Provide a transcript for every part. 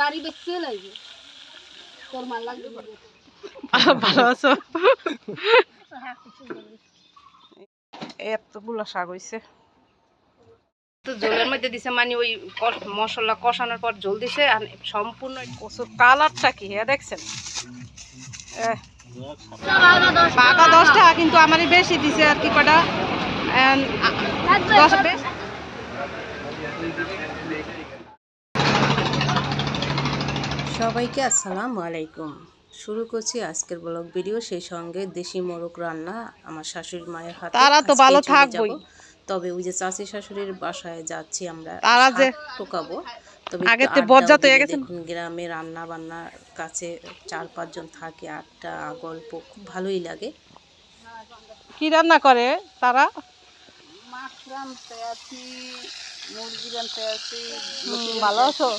বাড়ি দেখতে লাগবে তোর মাল লাগবে ভালো আছো? এতগুলো শাক হয়েছে তো ঝোলের মধ্যে দিছে মানে ওই মশলা কষানোর পর ঝোল দিছে আর সম্পূর্ণ কচুর কালারটা কি হ্যাঁ দেখছেন বাঘা 10টা কিন্তু আমারই বেশি দিছে আর কি কটা সবাইকে আসসালামু আলাইকুম। শুরু করছি আজকের ব্লগ ভিডিও, সেই সঙ্গে দেশি মোরগ রান্না আমার শাশুড়ি মায়ের হাতে। তারা তো ভালো থাকবেই, তবে ওই যে চাচি শাশুড়ির বাসায় যাচ্ছি আমরা, তারা যে টোকাবো। তবে আগেতে বজ্জাত হয়ে গেছে। দেখুন গ্রামে রান্না বান্নার কাছে 4-5 জন থাকে, আড্ডা গল্প খুব ভালোই লাগে। কি রান্না করে তারা? মাছ রানতে আছি, মুরগি রানতে আছি। ভালো আছো?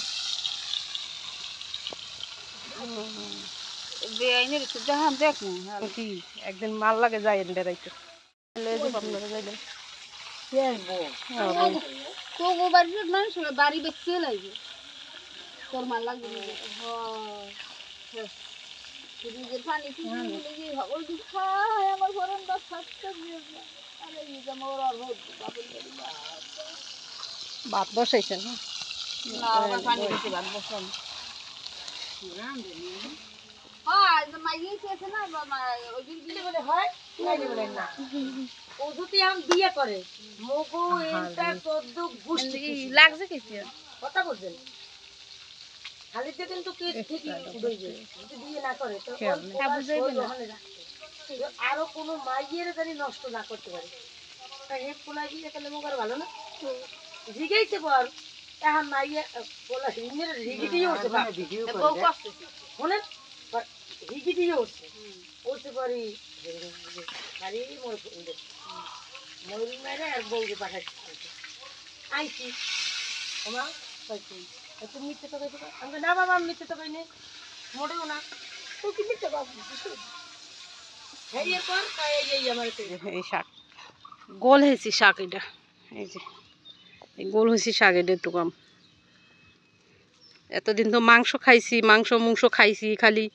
বেআইনের একটু জাহান দেখ না কি একদিন মাল লাগে যাই বেড়াইতে আপনারা যাইবেন মানুষ বাড়ি দেখতে লাগবে তোর মাল লাগবে পানি আমার ভাত বসাইছেন? পানি দিতে ভাত বসান লাগছে কিছু কথা বলছেন খালিতে কিন্তু বিয়ে না করে তো আরো কোনো মাইয়ের জানি নষ্ট না করতে পারে পোলা গিয়ে তাহলে মুখার ভালো না জিগাইছে পর এখন মাইয়া পোলা রিগিটিও উঠছে শোনেন রিগিটিও উঠছে উঠতে পারি ময়ূর মেরে আর বউকে পাঠাচ্ছি আইছি ওমা তুমি মিথ্যে তো কইতে আমাকে না বাবা আমি মিথ্যে তো কই নেই মোটেও না তুই কি মিথ্যে বাবু এই শাক গোল হয়েছি শাক, এটা এই যে এই গোল হয়েছি শাক, এটা একটু কম। এতদিন তো মাংস খাইছি, মাংস খাইছি, খালি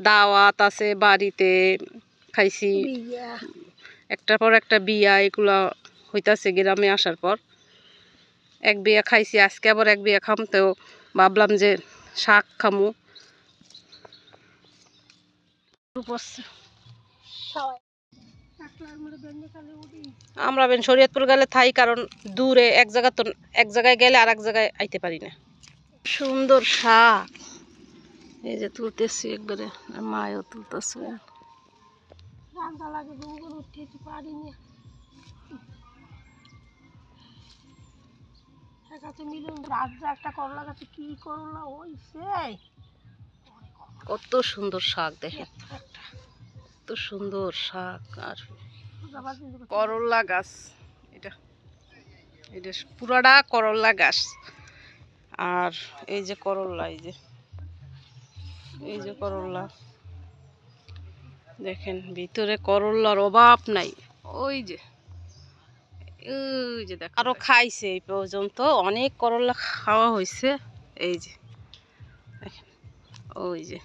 দাওয়াত আছে বাড়িতে খাইছি, একটার পর একটা বিয়া এগুলা হইতাছে গ্রামে আসার পর। এক বিয়া খাইছি, আজকে আবার এক বিয়া খাম, তো ভাবলাম যে শাক খামু। আমরা বেন শরীয়তপুর গেলে থাই, কারণ দূরে এক জায়গায় গেলে আর এক জায়গায় আইতে পারি না। সুন্দর শাক এই যে তুলতেছি একবারে, মায়ও তুলতেছে। কত সুন্দর শাক দেখেন, কত সুন্দর শাক। আর করলা গাছ, এটা এটা পুরাটা করলা গাছ। আর এই যে করলা, এই যে করলা দেখেন, ভিতরে করলার অভাব নাই। ওই যে দেখ, আরো খাইছে এই পর্যন্ত, অনেক করলা খাওয়া হয়েছে। এই যে দেখেন, ওই যে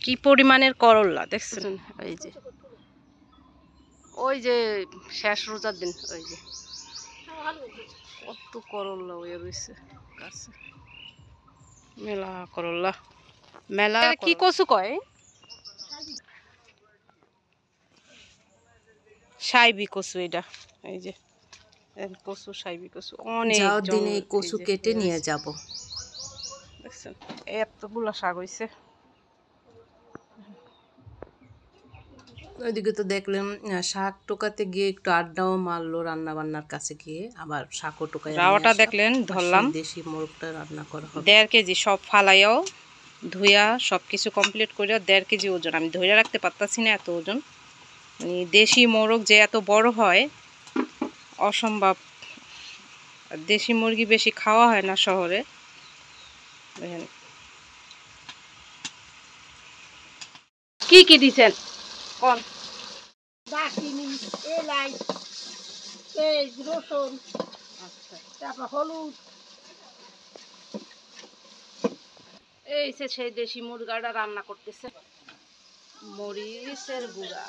কি পরিমাণের করলা দেখছেন। ওই যে শেষ রোজার দিন ওই যে কত করলা হয়ে রয়েছে গাছে, মেলা করলা, মেলা। কি কচু কয়? সাইবি কচু। এটা এই যে কচু, সাইবি কচু। অনেক দিনে কচু কেটে নিয়ে যাব। দেখছেন এতগুলা শাক হয়েছে। ওইদিকে তো দেখলাম শাক টোকাতে গিয়ে একটু আড্ডাও মারলো রান্না বান্নার কাছে গিয়ে, আবার শাকও টোকায়। রাওয়াটা দেখলেন ধরলাম, দেশি মোরগটা রান্না করা হবে 1.5 কেজি। সব ফালাইও ধুইয়া সব কিছু কমপ্লিট করে 1.5 কেজি ওজন। আমি ধরে রাখতে পারতাছি না এত ওজন, মানে দেশি মোরগ যে এত বড় হয় অসম্ভব। দেশি মুরগি বেশি খাওয়া হয় না শহরে। দেখেন কি কি দিছেন কোন? দারচিনি, এলাচ, পেঁয়াজ, রসুন, আচ্ছা তারপর হলুদ। এই যে সেই দেশি মুরগাটা রান্না করতেছে, মরিচের গুঁড়া।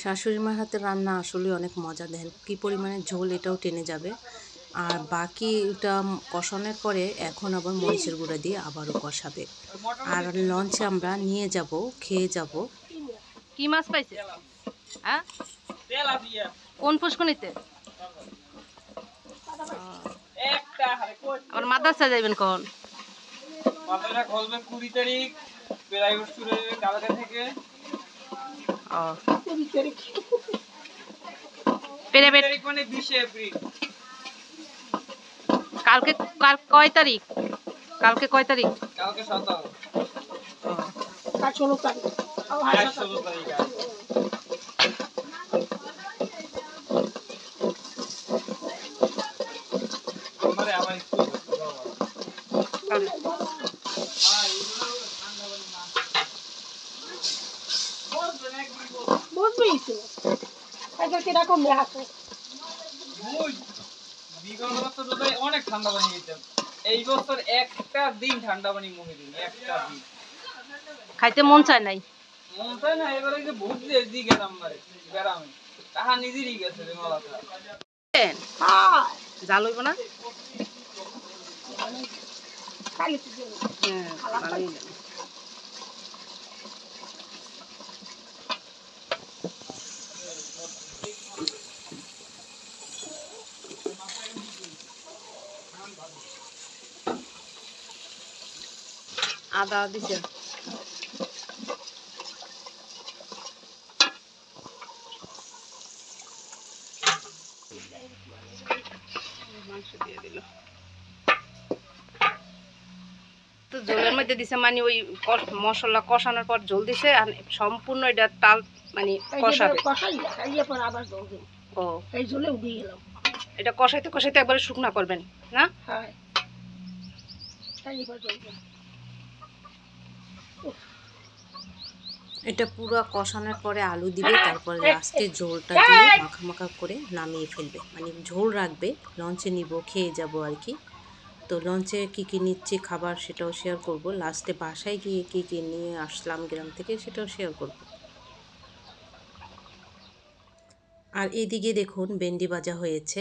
শাশুড়ি মার হাতে রান্না আসলে অনেক মজা, দেন কি পরিমাণে ঝোল এটাও টেনে যাবে। আর বাকিটা কষানোর পরে এখন আবার মরিচের গুঁড়া দিয়ে আবারও কষাবে। আর লঞ্চে আমরা নিয়ে যাব, খেয়ে যাব। কি মাছ পাইছে? হ্যাঁ, কোন পুষ্কনিতে? আবার মাদ্রাসা যাইবেন কখন? মাদ্রাসা খুলবে 20 তারিখ, প্রাইভেট শুরু হবে কালকে থেকে। ও, 20 তারিখ। প্রাইভেট তারিখ মানে 20 এপ্রিল। কালকে, কাল কয় তারিখ? কালকে কয় তারিখ? কালকে 17। কাল 16 তারিখ। আজ 16 তারিখ। আমারে আবার একটু বুঝবি তো এখন কিরকম আছে। বিগত বছর বোধহয় অনেক ঠান্ডা পানি খেতাম, এই বছর একটা দিন ঠান্ডা পানি মুখে দিন, একটা দিন খাইতে মন চায় নাই। মন চায় না। এবারে যে ভূত দিয়ে দি গেলাম মারে গ্রামে, তাহা নিজেরই গেছে রে মালাটা। জাল হইব না? খালি তো হ্যাঁ, ভালোই লাগে। আদা দিছে। মাংস দিয়ে দিল তো ঝোলের মধ্যে দিছে, মানে ওই মশলা কষানোর পর ঝোল দিছে, আর সম্পূর্ণ এটা টাল মানে কষাবে। কষাইয়া খাইয়ে পর আবার জল দিন। ও, এই জলে উঠিয়ে গেলাম। এটা কষাইতে কষাইতে একবারে শুকনা করবেন না? হ্যাঁ, খাইয়ে পর জল দিন। এটা পুরো কষানোর পরে আলু দিবে, তারপরে লাস্টে ঝোলটা দিয়ে মাখা মাখা করে নামিয়ে ফেলবে, মানে ঝোল রাখবে। লঞ্চে নিব, খেয়ে যাব আর কি। তো লঞ্চে কী কী নিচ্ছি খাবার সেটাও শেয়ার করব। লাস্টে বাসায় গিয়ে কী কী নিয়ে আসলাম গ্রাম থেকে সেটাও শেয়ার করব। আর এদিকে দেখুন ভেন্ডি ভাজা হয়েছে,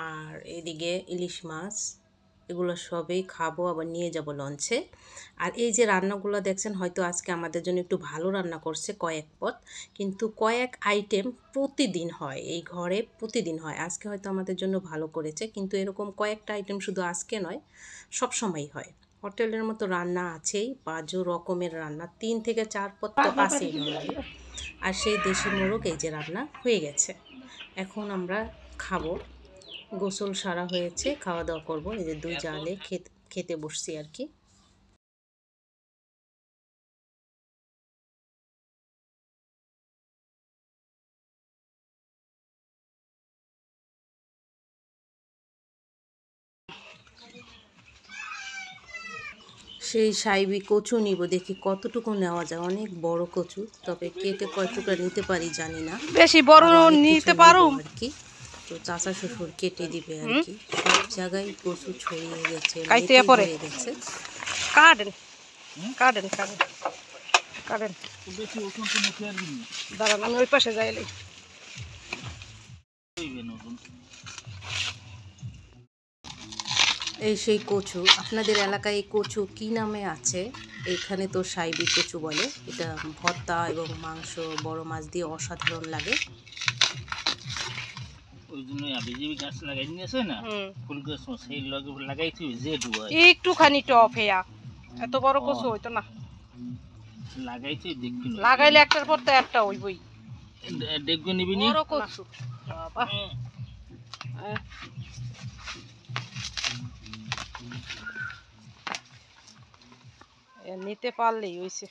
আর এদিকে ইলিশ মাছ, এগুলো সবই খাবো, আবার নিয়ে যাব লঞ্চে। আর এই যে রান্নাগুলো দেখছেন, হয়তো আজকে আমাদের জন্য একটু ভালো রান্না করছে কয়েক পদ, কিন্তু কয়েক আইটেম প্রতিদিন হয় এই ঘরে, প্রতিদিন হয়। আজকে হয়তো আমাদের জন্য ভালো করেছে, কিন্তু এরকম কয়েকটা আইটেম শুধু আজকে নয়, সব সময়ই হয়। হোটেলের মতো রান্না আছেই, 5 রকমের রান্না, 3 থেকে 4 পদ তো আছেই নর্মালি। আর সেই দেশি মোরগ এই যে রান্না হয়ে গেছে, এখন আমরা খাবো। গোসল সারা হয়েছে, খাওয়া দাওয়া করবো। এই যে 2 জালে খেতে বসছি আর কি। সেই সাইবি কচু নিব, দেখি কতটুকু নেওয়া যায়। অনেক বড় কচু, তবে কেটে কয় টুকরা নিতে পারি জানি না। বেশি বড় আরো অনেক নিতে কিছু পারো নিবো আর কি। তো চাচা শ্বশুর কেটে দিবে আর কি। সব জায়গায় কচু ছড়িয়ে গেছে, খাইতে লেটুই পরে হয়ে গেছে। কাটেন কাটেন কাটেন কাটেন। বেশি ওষুধ তো মুখে আর দিন দাঁড়ান, আমি ওই পাশে যাইলে। এই সেই কচু, আপনাদের এলাকায় এই কচু কি নামে আছে? এখানে তো সাইবি কচু বলে। এটা ভর্তা এবং মাংস, বড় মাছ দিয়ে অসাধারণ লাগে। ওই জন্য বিজেপি গাছ লাগাই নিয়েছে না, ফুল গাছ সেই লগে লাগাইছি যে ডুবা একটুখানি টপ হেয়া, এত বড় কচু হইতো না। লাগাইছি দেখবি লাগাইলে একটার পর তো একটা হইবই। দেখবি নিবি নি বড় কচু বাবা। নিতে পারলেই হইছে।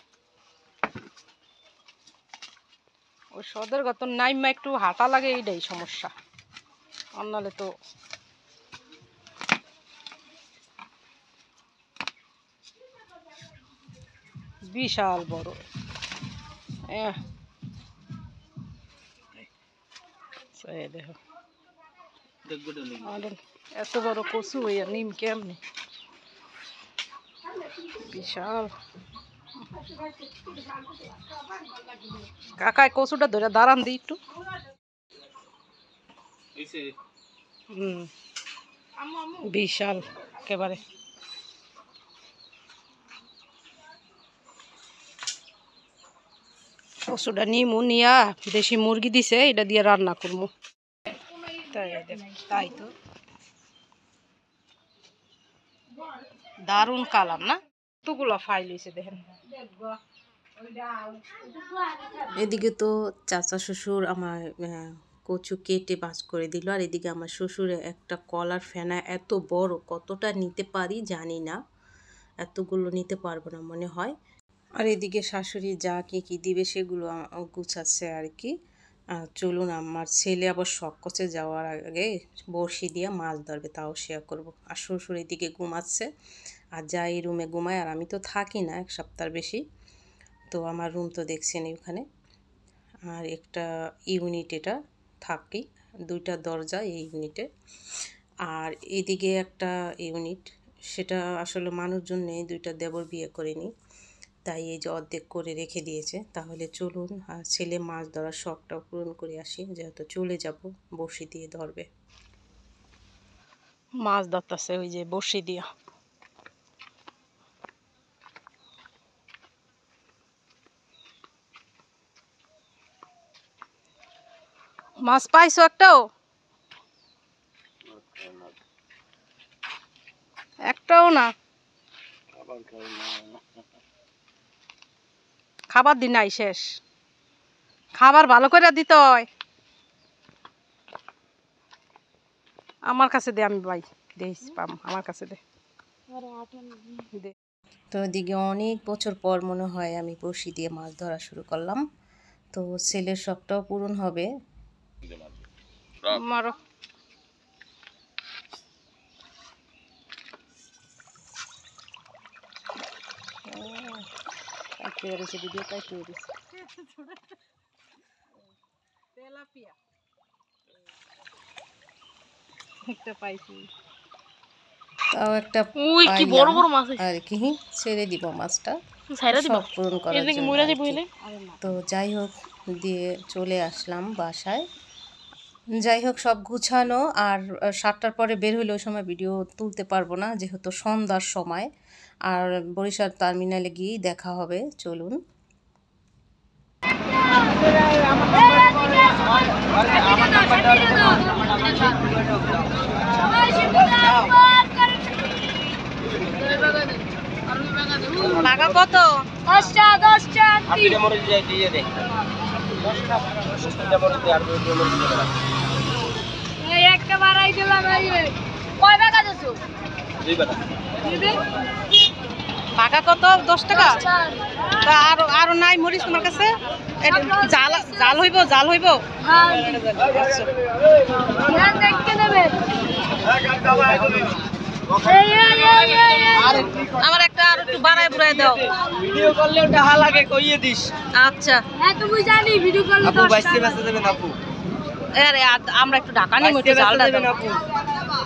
ওই সদের গত নাইমা একটু হাঁটা লাগে, এইটাই সমস্যা, আর নাহলে তো বিশাল বড়। এই দেখো আর এত বড় কচু হইয়া নিম কেমনি বিশাল। কাকায় কচুটা ধরে দাঁড়ান দি একটু। বিশাল একেবারে। কচুটা নিমু নিয়া দেশি মুরগি দিছে, এটা দিয়ে রান্না করবো। তাই তো দারুন কালার না, কতগুলো ফাইল হয়েছে দেখেন। এদিকে তো চাচা শ্বশুর আমার কচু কেটে বাজ করে দিল, আর এদিকে আমার শ্বশুরে একটা কলার ফেনা এত বড়, কতটা নিতে পারি জানি না, এতগুলো নিতে পারবো না মনে হয়। আর এদিকে শাশুড়ি যা কি দিবে সেগুলো গুছাচ্ছে আর কি। চলুন, আমার ছেলে আবার শখ করছে যাওয়ার আগে বড়শি দিয়ে মাছ ধরবে, তাও শেয়ার করবো। আর শ্বশুর এদিকে ঘুমাচ্ছে, আর যাই রুমে ঘুমায়, আর আমি তো থাকি না এক সপ্তাহ বেশি, তো আমার রুম তো দেখছেন ওখানে। আর একটা ইউনিট এটা থাকি, 2টা দরজা এই ইউনিটে। আর এদিকে একটা ইউনিট, সেটা আসলে মানুষজন নেই, 2টা দেবর বিয়ে করেনি, তাই এই যে অর্ধেক করে রেখে দিয়েছে। তাহলে চলুন, আর ছেলে মাছ ধরার শখটাও পূরণ করে আসি, যেহেতু চলে যাব বড়শি দিয়ে ধরবে। মাছ ধরতেছে ওই যে বড়শি দিয়া। মাছ পাইছো একটাও? একটাও না। খাবার দিন নাই, শেষ। খাবার ভালো করে দিতে হয়। আমার কাছে দে, আমি ভাই দেখ পাম, আমার কাছে দে। তো এদিকে অনেক বছর পর মনে হয় আমি বড়শি দিয়ে মাছ ধরা শুরু করলাম, তো ছেলের শখটাও পূরণ হবে। মারো। একটা পাইছি, তাও একটা কি বড় বড় মাছ আর কি, ছেড়ে দিব মাছটা শখ পূরণ করার জন্য আর কি। তো যাই হোক, দিয়ে চলে আসলাম বাসায়। যাই হোক, সব গুছানো, আর 7টার পরে বের হইলে ওই সময় ভিডিও তুলতে পারবো না, যেহেতু সন্ধ্যার সময়। আর বরিশাল টার্মিনালে গিয়েই দেখা হবে, চলুন। টাকা কত? 10টা এই একটা বাড়াই দিলাম। কয় টাকা দিছো? 2 টাকা। টাকা কত? 10 টাকা। তা আরো নাই মরিচ তোমার কাছে? জাল জাল হইব, জাল হইব। হ্যাঁ, দেখতে নেবে। আমার একটা আর একটু বাড়ায় বুড়ায় দাও। ভিডিও করলেও টাকা লাগে, কইয়ে দিস। আচ্ছা, হ্যাঁ তুমি জানি ভিডিও করলে আপু 10 টাকা দেবেন আপু। আরে আমরা একটু ঢাকা নিই, একটু জালটা দাও,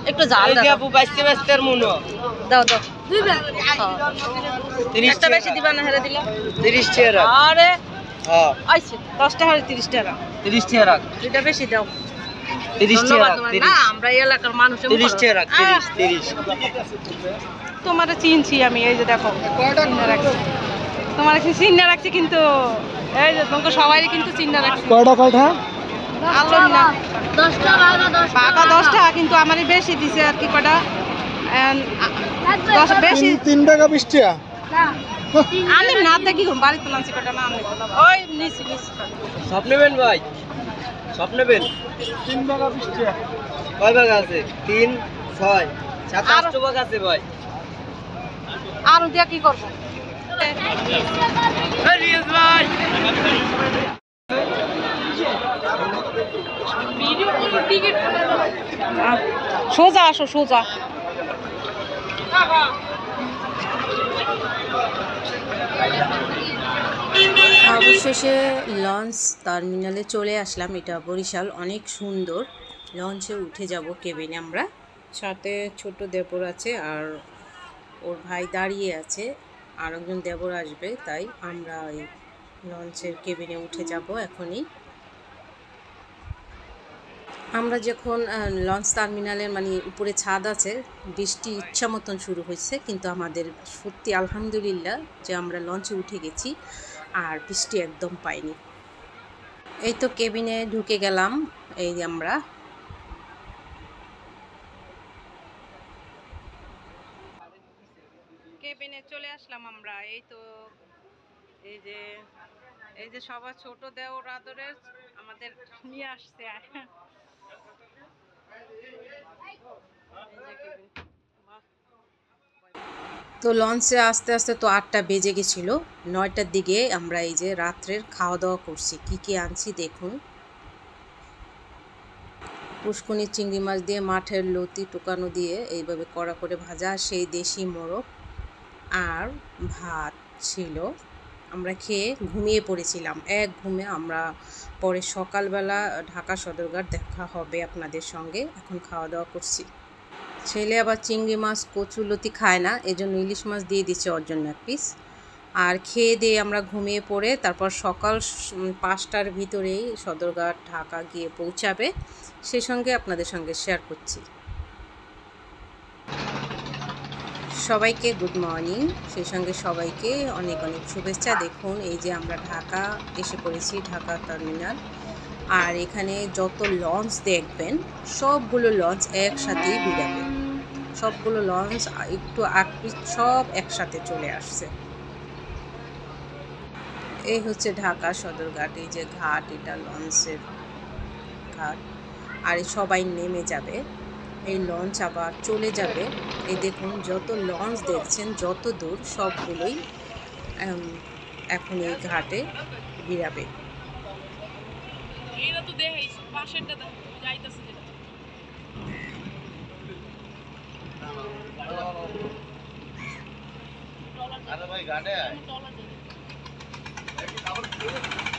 একটু জাল দাও আপু 22 টাকার মূল্য দাও দাও। দিবে একটা বেশি দিবা না, হেরে দিলা 30 টাকা। আরে হ্যাঁ আইছে 10 টাকা 30 টাকা। 30 টাকা। দুইটা বেশি দাও। 30 ধন্যবাদ টাকা। তোমার। না আমরা এই এলাকার মানুষ। 30 টাকা। 30 তোমারে চিনছি আমি, এই যে দেখো চিন্না রাখছি, তোমার চিন্না রাখছি, কিন্তু এই যে তোমাকে সবাই কিন্তু চিন্না রাখছি। কয়টা? আল্লাহ না, 10টা বাঘা 10 টাকা, কিন্তু আমারই বেশি দিছে আর কি। কটা 10 বেশি 3 টাকা 20 টাকা। আনি না দেখি বাড়িতে নামছি, কটা না আনি ওই নিছি নিছি। সব নেবেন ভাই, সব নেবেন। 3 টাকা 20 টাকা। কয় ভাগ আছে? 3 6 7 8 ভাগ আছে ভাই। আর দিয়া কি করব? রিয়াজ ভাই ভিডিও করে টিকিট সোজা আসো, সোজা। অবশেষে লঞ্চ টার্মিনালে চলে আসলাম। এটা বরিশাল, অনেক সুন্দর। লঞ্চে উঠে যাব কেবিনে আমরা। সাথে ছোট দেবর আছে আর ওর ভাই দাঁড়িয়ে আছে, আর একজন দেবর আসবে, তাই আমরা এই লঞ্চের কেবিনে উঠে যাব এখনই। আমরা যখন লঞ্চ টার্মিনালের মানে উপরে ছাদ আছে, বৃষ্টি ইচ্ছা মতন শুরু হয়েছে, কিন্তু আমাদের সত্যি আলহামদুলিল্লাহ যে আমরা লঞ্চে উঠে গেছি আর বৃষ্টি একদম পাইনি। এই তো কেবিনে ঢুকে গেলাম। এই আমরা কেবিনে চলে আসলাম আমরা। এই তো এই যে সবার ছোট দেওর আদরের আমাদের নিয়ে আসছে। তো লঞ্চে আস্তে আস্তে তো 8টা বেজে গেছিলো। 9টার দিকে আমরা এই যে রাত্রের খাওয়া দাওয়া করছি। কি কি আনছি দেখুন। পুষ্কুনি চিংড়ি মাছ দিয়ে মাঠের লতি টোকানো দিয়ে এইভাবে কড়া করে ভাজা, সেই দেশি মোরগ আর ভাত ছিল। আমরা খেয়ে ঘুমিয়ে পড়েছিলাম। এক ঘুমে আমরা পরে সকালবেলা ঢাকা সদরঘাট দেখা হবে আপনাদের সঙ্গে। এখন খাওয়া দাওয়া করছি। ছেলে আবার চিংড়ি মাছ কচুলতি খায় না, এজন্য ইলিশ মাছ দিয়ে দিচ্ছে ওর জন্য এক পিস। আর খেয়ে দিয়ে আমরা ঘুমিয়ে পড়ে তারপর সকাল 5টার ভিতরেই সদরঘাট ঢাকা গিয়ে পৌঁছাবে, সেই সঙ্গে আপনাদের সঙ্গে শেয়ার করছি। সবাইকে গুড মর্নিং, সেই সঙ্গে সবাইকে অনেক অনেক শুভেচ্ছা। দেখুন এই যে আমরা ঢাকা এসে পড়েছি, ঢাকা টার্মিনাল। আর এখানে যত লঞ্চ দেখবেন সবগুলো লঞ্চ একসাথেই ভিড়াবে। সবগুলো লঞ্চ একটু আকৃত সব একসাথে চলে আসছে। এই হচ্ছে ঢাকা সদরঘাট, এই যে ঘাট, এটা লঞ্চের ঘাট। আর সবাই নেমে যাবে, এই লঞ্চ আবার চলে যাবে। এই দেখুন যত লঞ্চ দেখছেন যত দূর সবগুলোই এখন এই ঘাটে ভিড়াবে।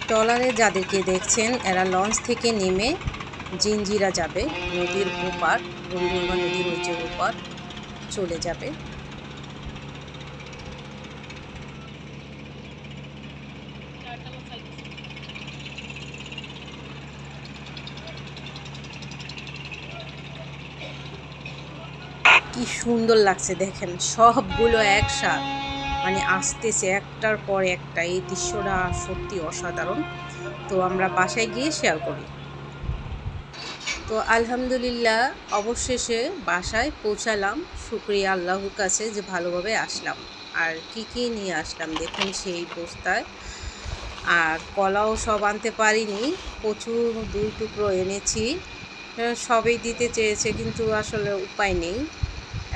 ট্রলারে যাদেরকে দেখছেন এরা লঞ্চ থেকে নেমে জিঞ্জিরা যাবে, নদীর ওপার, বুড়িগঙ্গা নদীর নিচের ওপার চলে যাবে। কি সুন্দর লাগছে দেখেন, সবগুলো একসাথে মানে আসতেছে একটার পর একটা। এই দৃশ্যটা সত্যি অসাধারণ। তো আমরা বাসায় গিয়ে শেয়ার করি। তো আলহামদুলিল্লাহ অবশেষে বাসায় পৌঁছালাম। শুকরিয়া আল্লাহর কাছে যে ভালোভাবে আসলাম। আর কি কি নিয়ে আসলাম দেখুন সেই বস্তায়। আর কলাও সব আনতে পারিনি, প্রচুর 2 টুকরো এনেছি। সবই দিতে চেয়েছে কিন্তু আসলে উপায় নেই,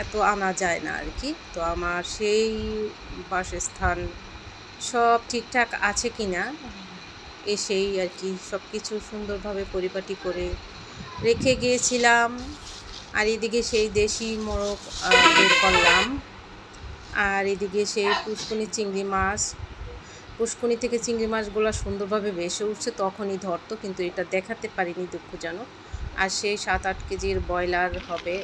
এত আনা যায় না আর কি। তো আমার সেই বাসস্থান সব ঠিকঠাক আছে কি না এসেই আর কি সব কিছু সুন্দরভাবে পরিপাটি করে রেখে গিয়েছিলাম। আর এদিকে সেই দেশি মোরগ বের করলাম। আর এদিকে সেই পুষ্কুনি চিংড়ি মাছ, পুষ্কুনি থেকে চিংড়ি মাছগুলো সুন্দরভাবে ভেসে উঠছে, তখনই ধরতো, কিন্তু এটা দেখাতে পারিনি দুঃখজনক। আর সেই 7-8 কেজির ব্রয়লার হবে,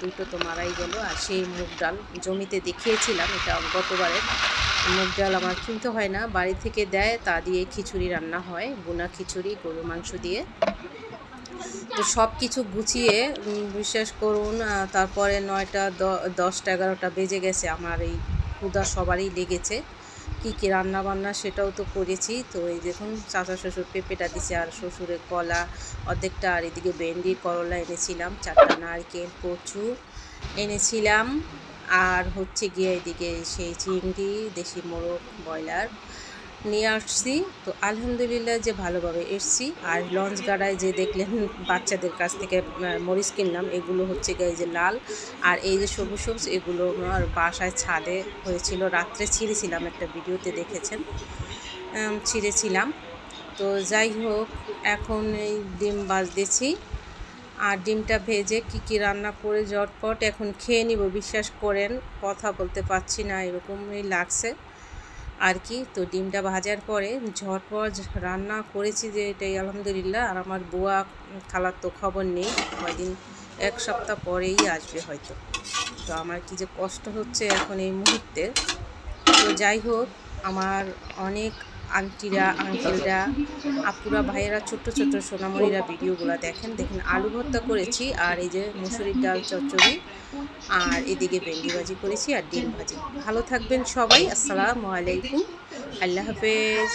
2টো তো মারাই গেল। আর সেই মুগ ডাল জমিতে দেখিয়েছিলাম, এটা গতবারের মুগ ডাল আমার কিনতে হয় না, বাড়ি থেকে দেয়, তা দিয়ে খিচুড়ি রান্না হয়, বোনা খিচুড়ি গরুর মাংস দিয়ে। তো সব কিছু গুছিয়ে বিশ্বাস করুন তারপরে 9টা 10টা 11টা বেজে গেছে। আমার এই ক্ষুধা সবারই লেগেছে। কী কী রান্না বান্না সেটাও তো করেছি। তো এই দেখুন চাচা শ্বশুর পেঁপেটা দিছে, আর শ্বশুরের কলা অর্ধেকটা, আর এদিকে ভেন্ডি করলা এনেছিলাম, 4টা নারকেল, কচু এনেছিলাম। আর হচ্ছে গিয়ে এদিকে সেই চিংড়ি, দেশি মোরগ, ব্রয়লার নিয়ে আসছি। তো আলহামদুলিল্লাহ যে ভালোভাবে এসছি। আর লঞ্চ গাড়ায় যে দেখলেন বাচ্চাদের কাছ থেকে মরিচ কিনলাম, এগুলো হচ্ছে গিয়ে যে লাল, আর এই যে সবুজ সবুজ এগুলো আমার বাসায় ছাদে হয়েছিল, রাত্রে ছিঁড়েছিলাম, একটা ভিডিওতে দেখেছেন, ছিঁড়েছিলাম। তো যাই হোক এখন এই ডিম ভাজতেছি। আর ডিমটা ভেজে কি কি রান্না করে ঝটপট এখন খেয়ে নিব। বিশ্বাস করেন কথা বলতে পারছি না, এরকমই লাগছে। আর কি। তো ডিমটা ভাজার পরে ঝটপট রান্না করেছি যে এটাই আলহামদুলিল্লাহ। আর আমার বুয়া খালার তো খবর নেই, কয়দিন 1 সপ্তাহ পরেই আসবে হয়তো। তো আমার কি যে কষ্ট হচ্ছে এখন এই মুহূর্তে। তো যাই হোক, আমার অনেক আন্টিরা, আঙ্কেলরা, আপুরা, ভাইয়েরা, ছোট্ট ছোট্ট সোনামণিরা ভিডিওগুলো দেখেন। আলু ভর্তা করেছি, আর এই যে মুসুরির ডাল চচ্চড়ি, আর এদিকে ভেন্ডি ভাজি করেছি আর ডিম ভাজি। ভালো থাকবেন সবাই। আসসালামু আলাইকুম, আল্লাহ হাফেজ।